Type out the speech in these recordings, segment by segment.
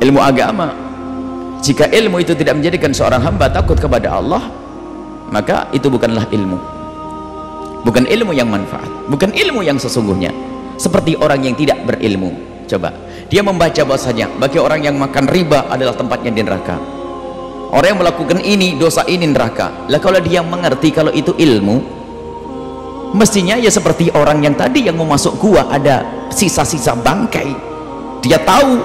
ilmu agama. Jika ilmu itu tidak menjadikan seorang hamba takut kepada Allah, maka itu bukanlah ilmu, bukan ilmu yang manfaat, bukan ilmu yang sesungguhnya. Seperti orang yang tidak berilmu, coba dia membaca bahasanya bagi orang yang makan riba adalah tempatnya di neraka, orang yang melakukan ini dosa ini neraka. Lah kalau dia mengerti kalau itu ilmu, mestinya ya seperti orang yang tadi yang mau masuk gua ada sisa-sisa bangkai, dia tahu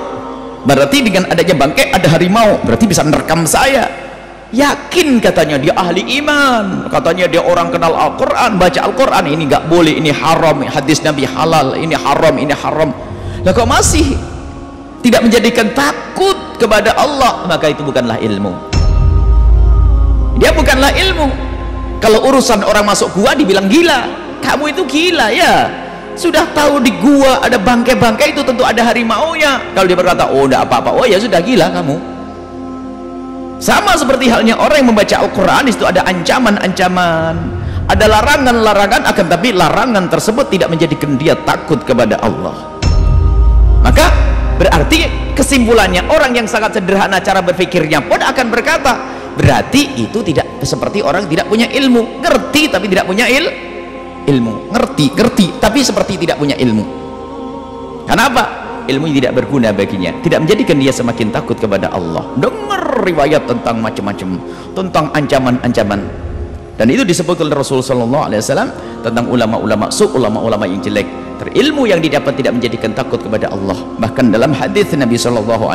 berarti dengan adanya bangkai ada harimau, berarti bisa nerekam saya. Yakin katanya dia ahli iman, katanya dia orang kenal Al-Quran, baca Al-Quran, ini nggak boleh, ini haram, hadis Nabi halal, ini haram, ini haram. Lah kok masih tidak menjadikan takut kepada Allah, maka itu bukanlah ilmu, dia bukanlah ilmu. Kalau urusan orang masuk gua dibilang gila, kamu itu gila ya, sudah tahu di gua ada bangkai-bangkai itu tentu ada harimaunya. Kalau dia berkata oh enggak apa-apa, oh ya sudah gila kamu. Sama seperti halnya orang yang membaca Al-Quran, itu ada ancaman-ancaman, ada larangan-larangan, akan tapi larangan tersebut tidak menjadikan dia takut kepada Allah. Maka berarti kesimpulannya orang yang sangat sederhana cara berpikirnya pun akan berkata, berarti itu tidak seperti orang tidak punya ilmu, ngerti tapi tidak punya ilmu, ngerti tapi seperti tidak punya ilmu. Kenapa? Ilmu tidak berguna baginya, tidak menjadikan dia semakin takut kepada Allah. Dengar riwayat tentang macam-macam, tentang ancaman-ancaman, dan itu disebut oleh Rasulullah SAW tentang ulama-ulama su, ulama-ulama yang jelek. Ilmu yang didapat tidak menjadikan takut kepada Allah. Bahkan dalam hadis Nabi SAW,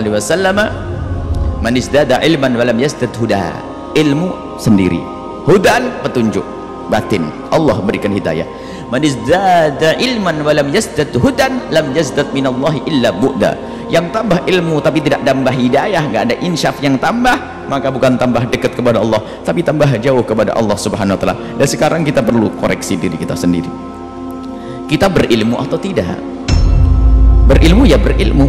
man izdada ilman walam yazdad huda, ilmu sendiri, hudan petunjuk batin, Allah berikan hidayah. Man izdada ilman walam yazdad hudan lam yazdad minallahi illa bu'da. Yang tambah ilmu tapi tidak tambah hidayah, nggak ada insyaf yang tambah, maka bukan tambah dekat kepada Allah, tapi tambah jauh kepada Allah Subhanahu wa taala. Dan sekarang kita perlu koreksi diri kita sendiri. Kita berilmu atau tidak? Berilmu ya berilmu.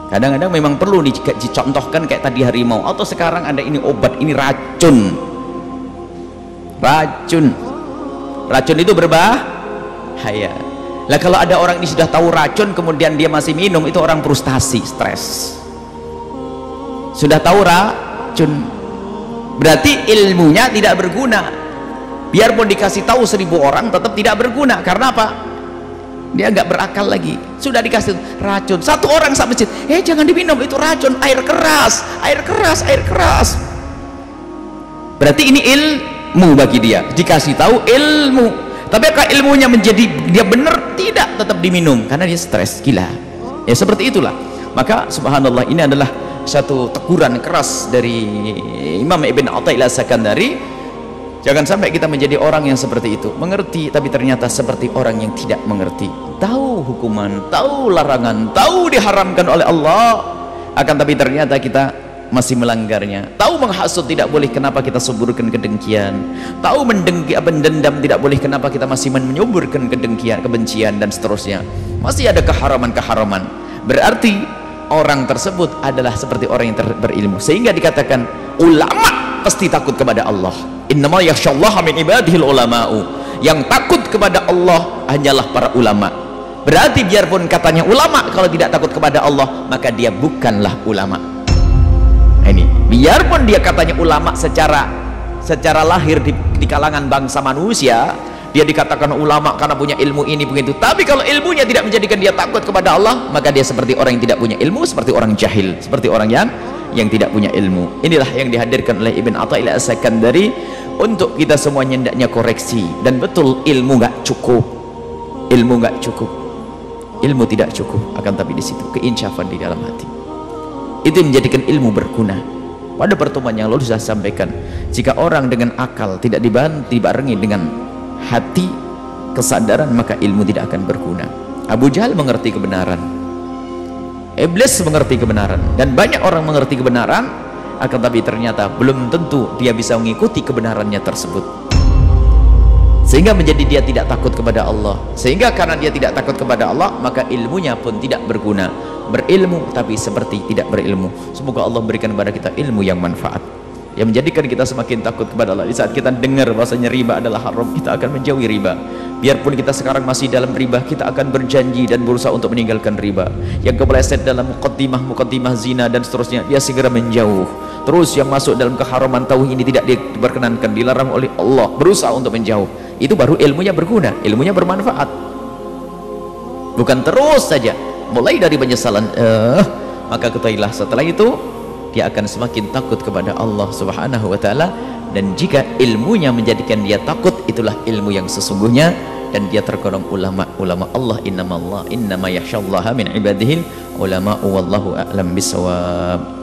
Kadang-kadang memang perlu dicontohkan kayak tadi harimau, atau sekarang ada ini obat, ini racun. Racun itu berbahaya. Lah kalau ada orang ini sudah tahu racun kemudian dia masih minum, itu orang frustasi, stres. Sudah tahu racun, berarti ilmunya tidak berguna. Biarpun dikasih tahu 1000 orang tetap tidak berguna. Karena apa? Dia nggak berakal lagi. Sudah dikasih racun, 1 orang sampai masjid, jangan diminum, itu racun, air keras. Berarti ini ilmu bagi dia, dikasih tahu ilmu. Tapi apakah ilmunya menjadi dia benar? Tidak, tetap diminum karena dia stres, gila. Ya seperti itulah. Maka subhanallah, ini adalah satu teguran keras dari Imam Ibn Athaillah As-Sakandari. Jangan sampai kita menjadi orang yang seperti itu, mengerti tapi ternyata seperti orang yang tidak mengerti, tahu hukuman, tahu larangan, tahu diharamkan oleh Allah, akan tapi ternyata kita masih melanggarnya. Tahu menghasut tidak boleh, kenapa kita suburkan kedengkian? Tahu mendendam tidak boleh, kenapa kita masih menyuburkan kedengkian, kebencian dan seterusnya? Masih ada keharaman-keharaman. Berarti orang tersebut adalah seperti orang yang berilmu, sehingga dikatakan ulama pasti takut kepada Allah. Innama yakhsyallaha min ibadihil ulama'u. Yang takut kepada Allah hanyalah para ulama. Berarti biarpun katanya ulama, kalau tidak takut kepada Allah maka dia bukanlah ulama. Ini biarpun dia katanya ulama secara lahir di kalangan bangsa manusia, dia dikatakan ulama karena punya ilmu ini begitu, tapi kalau ilmunya tidak menjadikan dia takut kepada Allah, maka dia seperti orang yang tidak punya ilmu, seperti orang jahil, seperti orang yang tidak punya ilmu. Inilah yang dihadirkan oleh Ibn Athaillah As-Sakandari untuk kita semuanya hendaknya koreksi. Dan betul, ilmu nggak cukup, ilmu tidak cukup, akan tapi di situ keinsyafan di dalam hati, itu menjadikan ilmu berguna. Pada pertemuan yang lalu saya sampaikan, jika orang dengan akal tidak dibarengi dengan hati kesadaran, maka ilmu tidak akan berguna. Abu Jahal mengerti kebenaran, Iblis mengerti kebenaran, dan banyak orang mengerti kebenaran, akan tapi ternyata belum tentu dia bisa mengikuti kebenarannya tersebut, sehingga menjadi dia tidak takut kepada Allah. Sehingga karena dia tidak takut kepada Allah, maka ilmunya pun tidak berguna. Berilmu tapi seperti tidak berilmu. Semoga Allah berikan kepada kita ilmu yang manfaat, yang menjadikan kita semakin takut kepada Allah. Di saat kita dengar bahwasanya riba adalah haram, kita akan menjauhi riba. Biarpun kita sekarang masih dalam riba, kita akan berjanji dan berusaha untuk meninggalkan riba. Yang kepleset dalam mukaddimah zina dan seterusnya, dia segera menjauh. Terus yang masuk dalam keharaman tauhid ini tidak diperkenankan, dilarang oleh Allah, berusaha untuk menjauh. Itu baru ilmunya berguna, ilmunya bermanfaat. Bukan terus saja mulai dari penyesalan, maka ketahuilah setelah itu dia akan semakin takut kepada Allah Subhanahu wa taala. Dan jika ilmunya menjadikan dia takut, itulah ilmu yang sesungguhnya, dan dia tergolong ulama Allah. Innama yakhsyallaha min ibadihil ulama, wallahu a'lam bisawab.